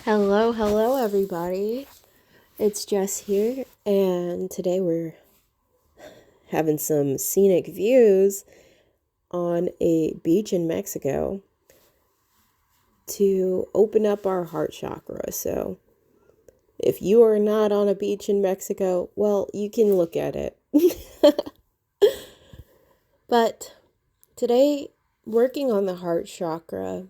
Hello, everybody. It's Jess here, and today we're having some scenic views on a beach in Mexico to open up our heart chakra. So, if you are not on a beach in Mexico, well, you can look at it. But today, working on the heart chakra,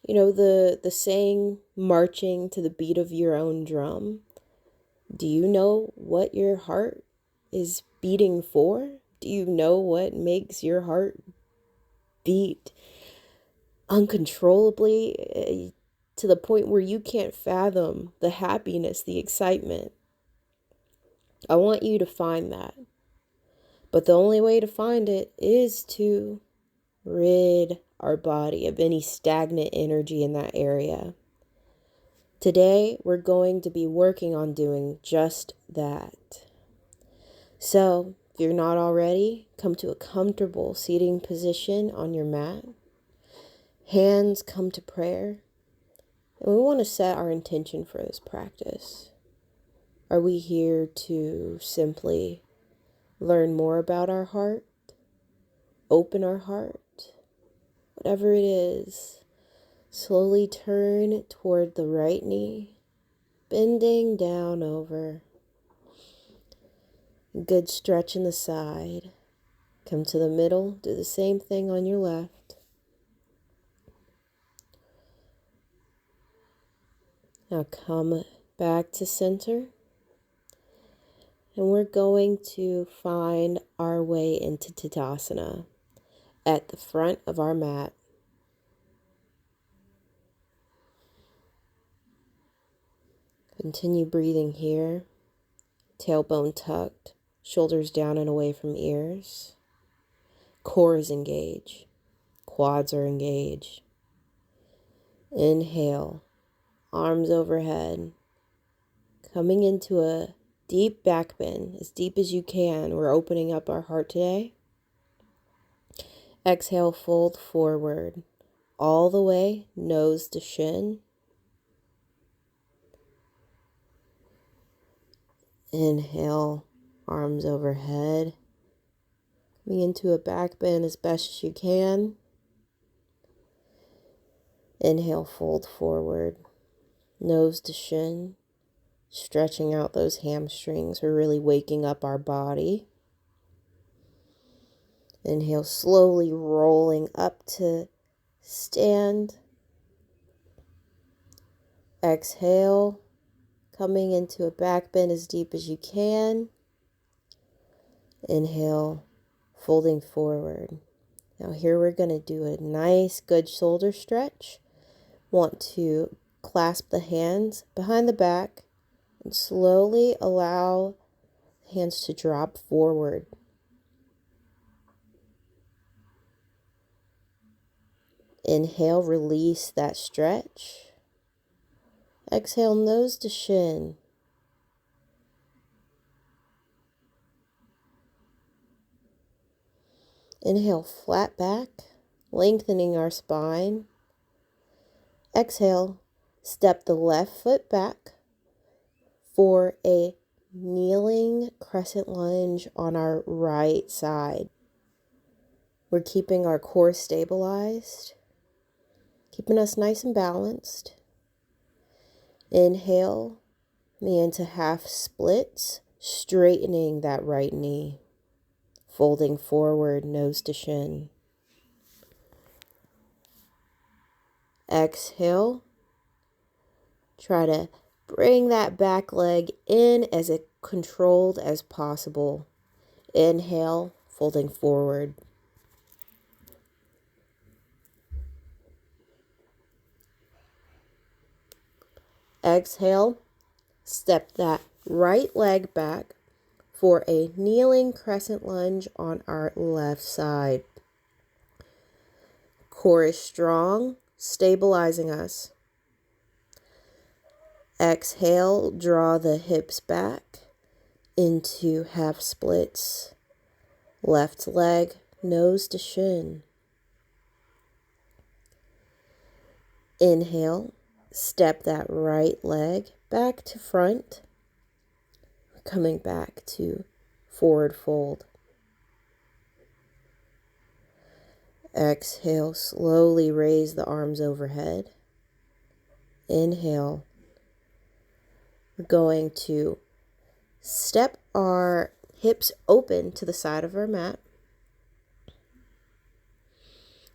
the saying, marching to the beat of your own drum. Do you know what your heart is beating for? Do you know what makes your heart beat uncontrollably to the point where you can't fathom the happiness, the excitement? I want you to find that. But the only way to find it is to rid our body of any stagnant energy in that area. Today, we're going to be working on doing just that. So, if you're not already, come to a comfortable seating position on your mat. Hands come to prayer. And we want to set our intention for this practice. Are we here to simply learn more about our heart? Open our heart? Whatever it is, slowly turn toward the right knee, bending down over. Good stretch in the side. Come to the middle, do the same thing on your left. Now come back to center. And we're going to find our way into Tadasana at the front of our mat. Continue breathing here. Tailbone tucked, shoulders down and away from ears. Core is engaged. Quads are engaged. Inhale, arms overhead. Coming into a deep back bend, as deep as you can. We're opening up our heart today. Exhale, fold forward, all the way, nose to shin. Inhale, arms overhead. Coming into a back bend as best as you can. Inhale, fold forward, nose to shin. Stretching out those hamstrings. We're really waking up our body. Inhale, slowly rolling up to stand. Exhale, coming into a back bend as deep as you can. Inhale, folding forward. Now here we're going to do a nice, good shoulder stretch. Want to clasp the hands behind the back and slowly allow the hands to drop forward. Inhale, release that stretch. Exhale, nose to shin. Inhale, flat back, lengthening our spine. Exhale, step the left foot back for a kneeling crescent lunge on our right side. We're keeping our core stabilized, keeping us nice and balanced. Inhale, knee into half splits, straightening that right knee. Folding forward, nose to shin. Exhale. Try to bring that back leg in as controlled as possible. Inhale, folding forward. Exhale, step that right leg back for a kneeling crescent lunge on our left side. Core is strong, stabilizing us. Exhale, draw the hips back into half splits. Left leg, nose to shin. Inhale, step that right leg back to front, coming back to forward fold. Exhale, slowly raise the arms overhead. Inhale. We're going to step our hips open to the side of our mat,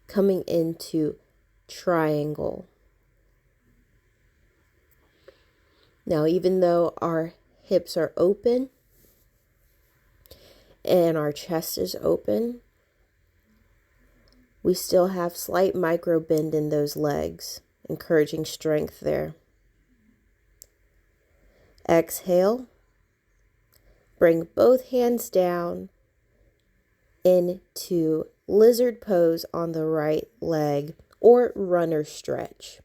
coming into triangle. Now, even though our hips are open and our chest is open, we still have slight micro bend in those legs, encouraging strength there. Exhale. Bring both hands down into lizard pose on the right leg or runner stretch.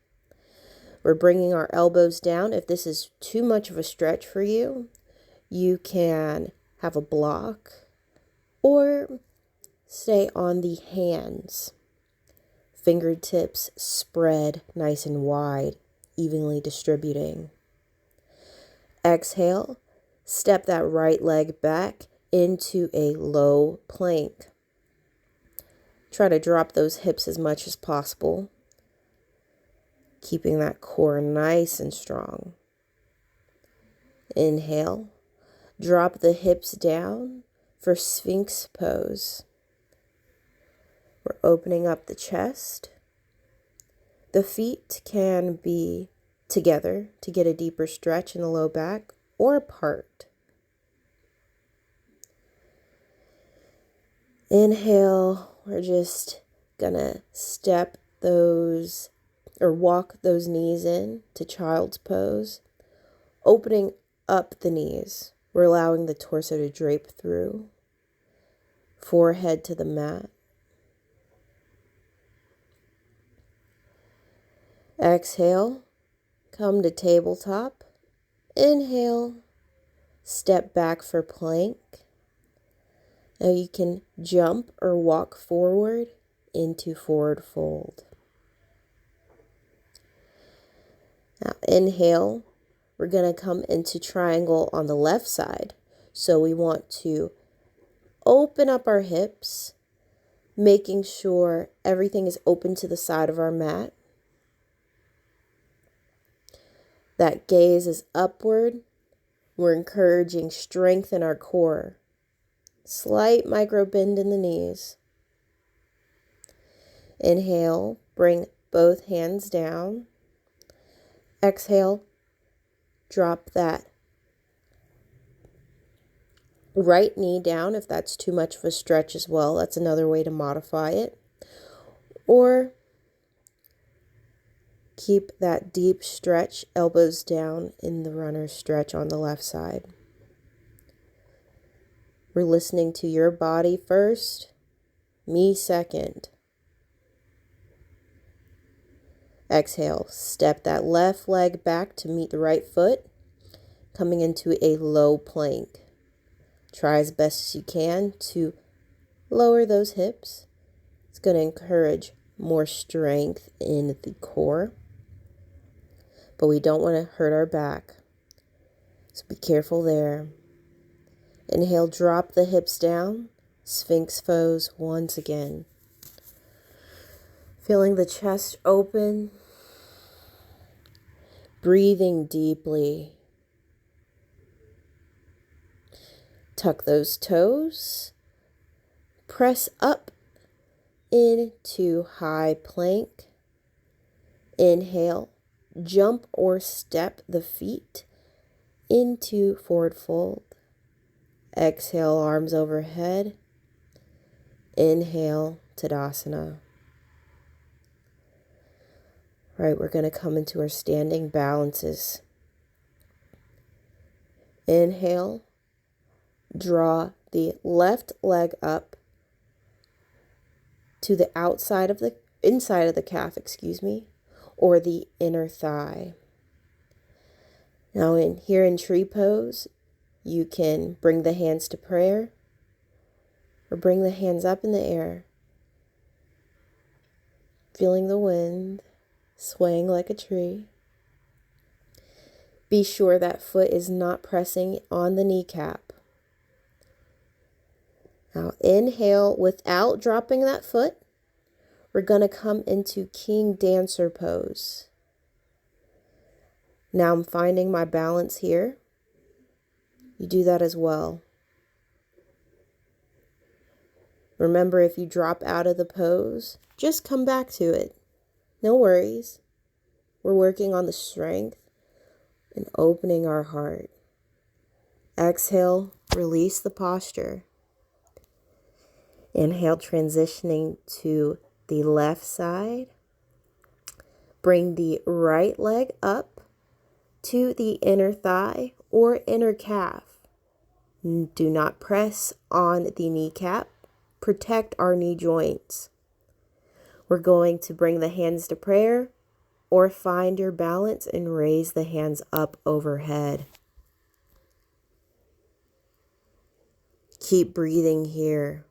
We're bringing our elbows down. If this is too much of a stretch for you, you can have a block or stay on the hands. Fingertips spread nice and wide, evenly distributing. Exhale, step that right leg back into a low plank. Try to drop those hips as much as possible, keeping that core nice and strong. Inhale, drop the hips down for sphinx pose. We're opening up the chest. The feet can be together to get a deeper stretch in the low back or apart. Inhale, we're just gonna step those or walk those knees in to child's pose, opening up the knees. We're allowing the torso to drape through, forehead to the mat. Exhale, come to tabletop. Inhale, step back for plank. Now you can jump or walk forward into forward fold. Now inhale, we're going to come into triangle on the left side. So we want to open up our hips, making sure everything is open to the side of our mat. That gaze is upward. We're encouraging strength in our core. Slight micro bend in the knees. Inhale, bring both hands down. Exhale, drop that right knee down if that's too much of a stretch as well. That's another way to modify it. Or keep that deep stretch, elbows down in the runner stretch on the left side. We're listening to your body first, me second. Exhale, step that left leg back to meet the right foot, coming into a low plank. Try as best as you can to lower those hips. It's going to encourage more strength in the core, but we don't want to hurt our back. So be careful there. Inhale, drop the hips down. Sphinx pose once again. Feeling the chest open. Breathing deeply. Tuck those toes. Press up into high plank. Inhale, jump or step the feet into forward fold. Exhale, arms overhead. Inhale, Tadasana. All right, we're going to come into our standing balances. Inhale, draw the left leg up to the inside of the calf, or the inner thigh. Now here in tree pose, you can bring the hands to prayer or bring the hands up in the air, feeling the wind, swaying like a tree. Be sure that foot is not pressing on the kneecap. Now inhale without dropping that foot. We're going to come into King Dancer pose. Now I'm finding my balance here. You do that as well. Remember, if you drop out of the pose, just come back to it. No worries. We're working on the strength and opening our heart. Exhale, release the posture. Inhale, transitioning to the left side. Bring the right leg up to the inner thigh or inner calf. Do not press on the kneecap. Protect our knee joints. We're going to bring the hands to prayer or find your balance and raise the hands up overhead. Keep breathing here,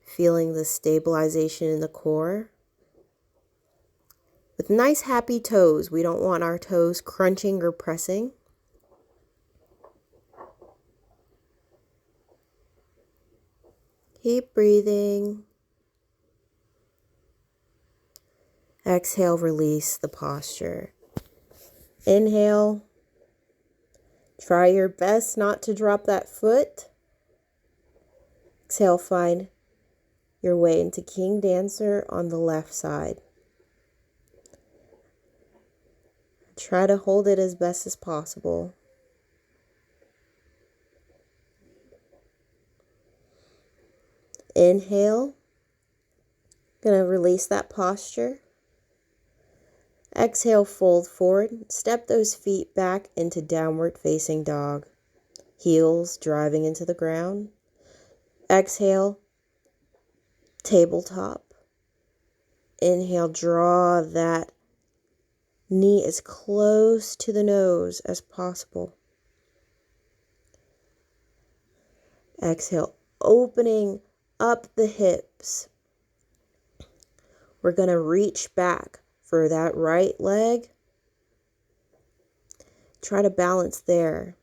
feeling the stabilization in the core. With nice happy toes, we don't want our toes crunching or pressing. Keep breathing. Exhale, release the posture. Inhale. Try your best not to drop that foot. Exhale, find your way into King Dancer on the left side. Try to hold it as best as possible. Inhale. Gonna release that posture. Exhale, fold forward. Step those feet back into downward facing dog. Heels driving into the ground. Exhale, tabletop. Inhale, draw that knee as close to the nose as possible. Exhale, opening up the hips. We're going to reach back for that right leg. Try to balance there.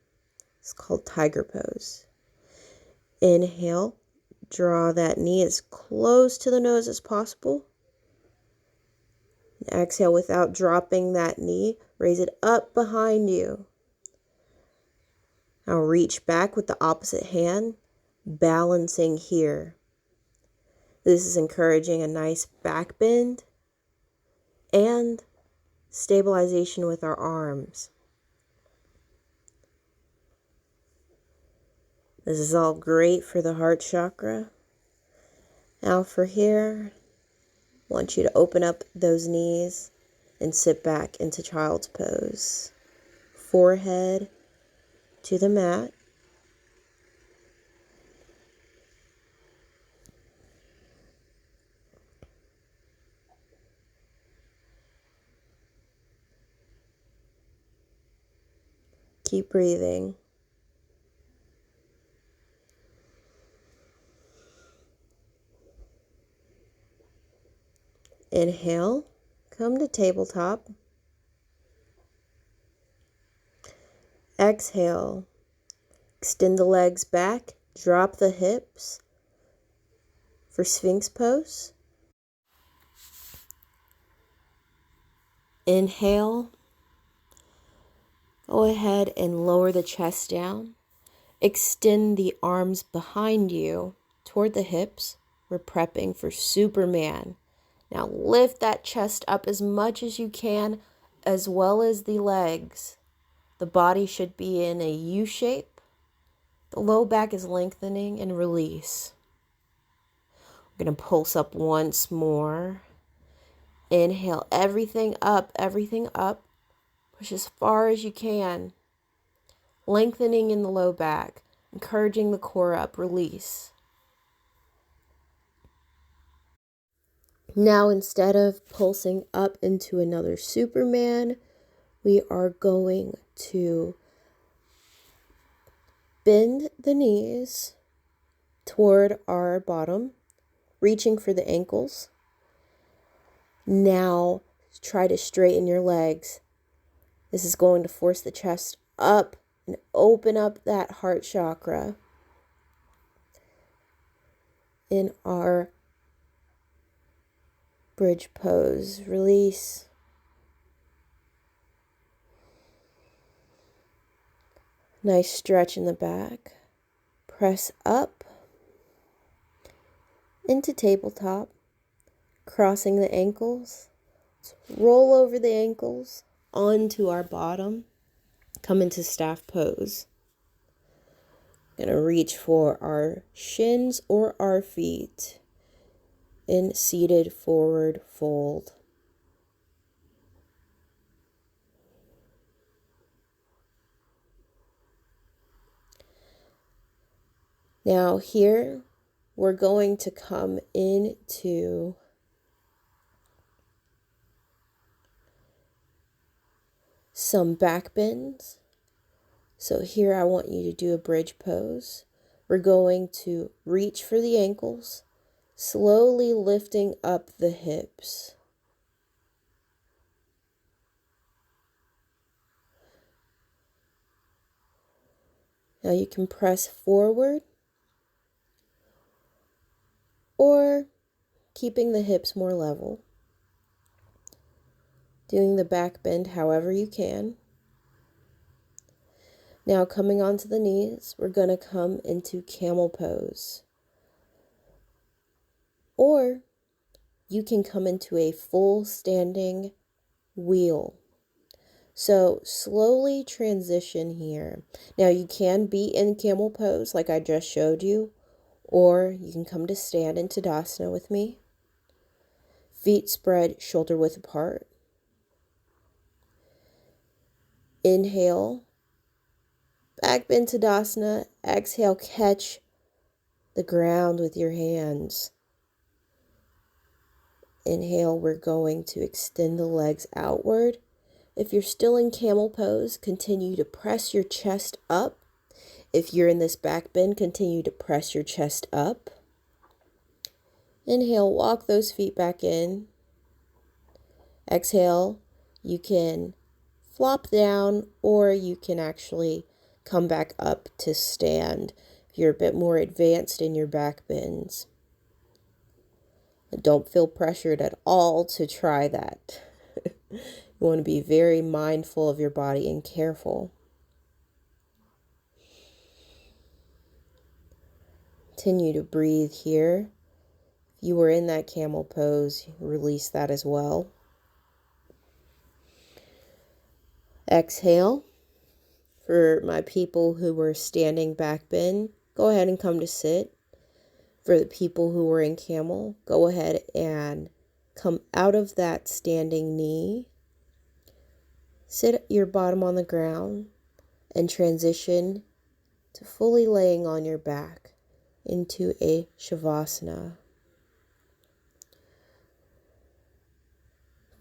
It's called tiger pose. Inhale, draw that knee as close to the nose as possible. And exhale, without dropping that knee, raise it up behind you. Now reach back with the opposite hand, balancing here. This is encouraging a nice back bend and stabilization with our arms. This is all great for the heart chakra. Now for here, I want you to open up those knees and sit back into child's pose. Forehead to the mat. Keep breathing. Inhale, come to tabletop. Exhale, extend the legs back, drop the hips for sphinx pose. Inhale, go ahead and lower the chest down. Extend the arms behind you toward the hips. We're prepping for Superman. Now lift that chest up as much as you can, as well as the legs. The body should be in a U shape. The low back is lengthening and release. We're going to pulse up once more. Inhale, everything up, everything up. Push as far as you can. Lengthening in the low back, encouraging the core up, release. Now, instead of pulsing up into another Superman, we are going to bend the knees toward our bottom, reaching for the ankles. Now, try to straighten your legs. This is going to force the chest up and open up that heart chakra in our bridge pose. Release. Nice stretch in the back. Press up into tabletop, crossing the ankles. Let's roll over the ankles onto our bottom. Come into staff pose. Gonna reach for our shins or our feet in seated forward fold. Now here we're going to come into some back bends. So here I want you to do a bridge pose. We're going to reach for the ankles, slowly lifting up the hips. Now you can press forward or keeping the hips more level. Doing the back bend however you can. Now coming onto the knees, we're going to come into camel pose. Or you can come into a full standing wheel. So slowly transition here. Now you can be in camel pose like I just showed you, or you can come to stand in Tadasana with me. Feet spread shoulder width apart. Inhale, back bend Tadasana. Exhale, catch the ground with your hands. Inhale, we're going to extend the legs outward. If you're still in camel pose, continue to press your chest up. If you're in this back bend, continue to press your chest up. Inhale, walk those feet back in. Exhale, you can flop down or you can actually come back up to stand if you're a bit more advanced in your back bends. And don't feel pressured at all to try that. You want to be very mindful of your body and careful. Continue to breathe here. If you were in that camel pose, release that as well. Exhale. For my people who were standing back bend, go ahead and come to sit. For the people who were in camel, go ahead and come out of that standing knee. Sit your bottom on the ground and transition to fully laying on your back into a Shavasana.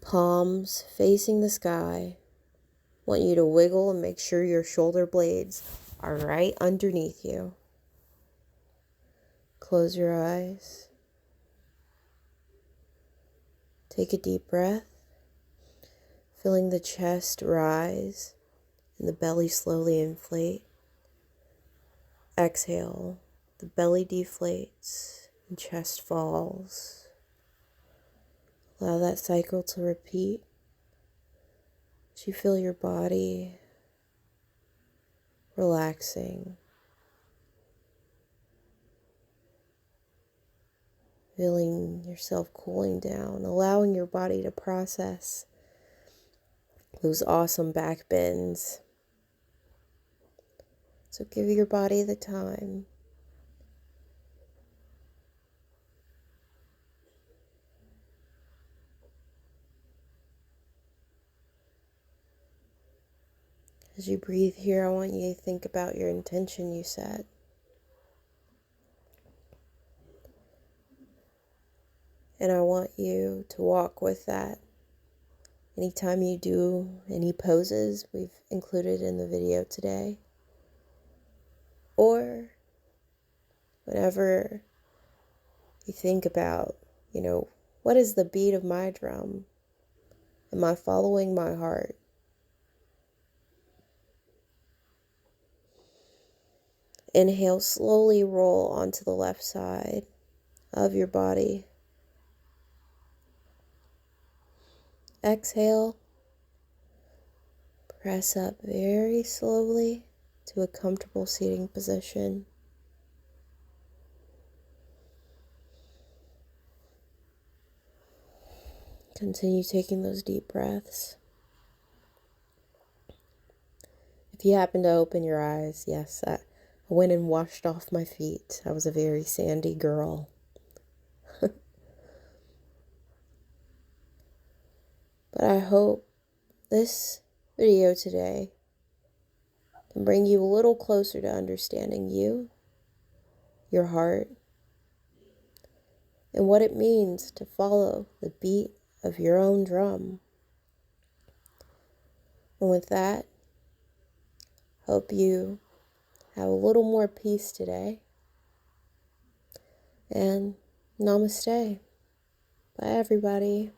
Palms facing the sky. I want you to wiggle and make sure your shoulder blades are right underneath you. Close your eyes. Take a deep breath, feeling the chest rise and the belly slowly inflate. Exhale, the belly deflates and chest falls. Allow that cycle to repeat as you feel your body relaxing. Feeling yourself cooling down, allowing your body to process those awesome back bends. So give your body the time. As you breathe here, I want you to think about your intention you set. And I want you to walk with that. Anytime you do any poses we've included in the video today, or whenever you think about, what is the beat of my drum? Am I following my heart? Inhale, slowly roll onto the left side of your body. Exhale, press up very slowly to a comfortable seating position. Continue taking those deep breaths. If you happen to open your eyes, yes, I went and washed off my feet. I was a very sandy girl. But I hope this video today can bring you a little closer to understanding you, your heart, and what it means to follow the beat of your own drum. And with that, hope you have a little more peace today. And namaste. Bye, everybody.